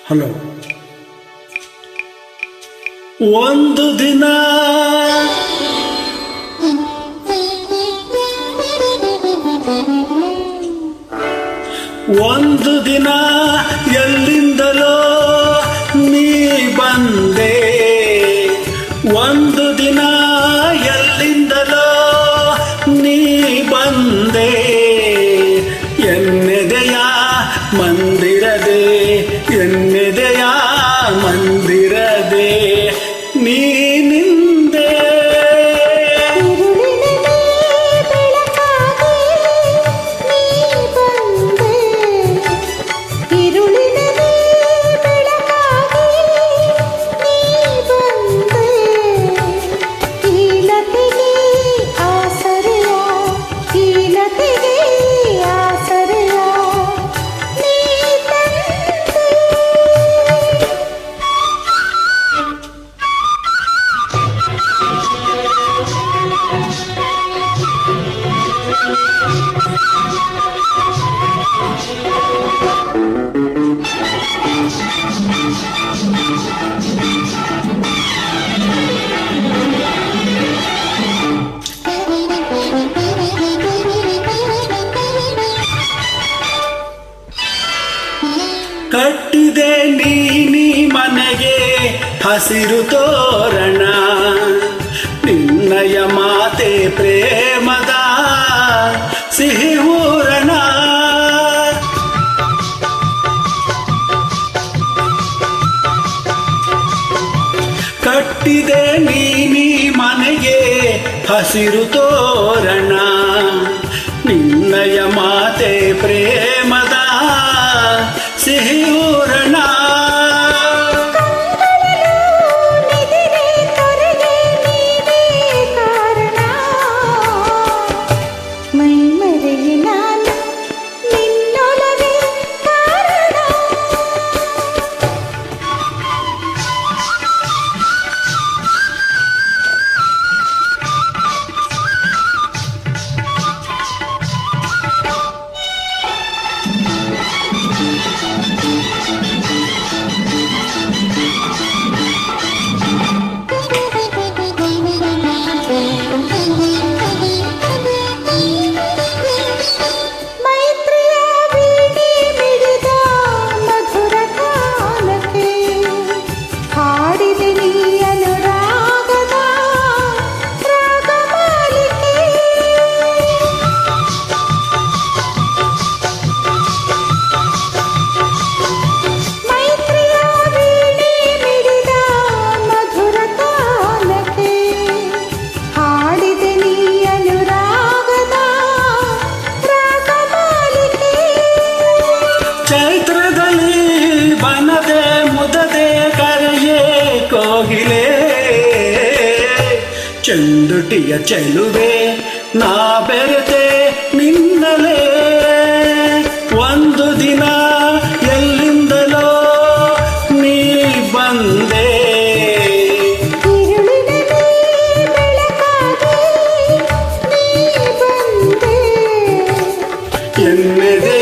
Hello. ಒಂದು ದಿನ ಎಲ್ಲಿಂದಲೋ ನೀ ಬಂದೆ, ಒಂದು ದಿನ ಎಲ್ಲಿಂದಲೋ ನೀ ಬಂದೆ, ಎನ್ನೆದೆಯ ಮಂದಿರದೆ, ಎನ್ನೆದೆಯ ಮಂದಿರದೆ ನೀನಿಂದೆ. ಕಟ್ಟಿದೆ ನೀನಿ ಮನೆಗೆ ಹಸಿರು ತೋರಣ, ನಿನ್ನಯ ಮಾತೆ ಪ್ರೇಮದ ಸಿಹಿ ಊರಣ. ಕಟ್ಟಿದೆ ನೀನಿ ಮನೆಗೆ ಹಸಿರು ತೋರಣ, ನಿನ್ನಯ ಮಾತೆ ಪ್ರೇಮದ ಸಿಹಿ ಊರಣ. ಚೈತ್ರದಲ್ಲಿ ಬನದೆ ಮುದದೆ ಕರೆಯೇ ಕೋಗಿಲೆ, ಚಂದುಟಿಯ ಚೆಲುವೆ ನಾ ಬೆರೆತೆ ನಿನ್ನಲೇ, ಒಂದು ದಿನ ಎಲ್ಲಿಂದಲೋ ನೀ ಬಂದೆ, ಎನ್ನೆದೆ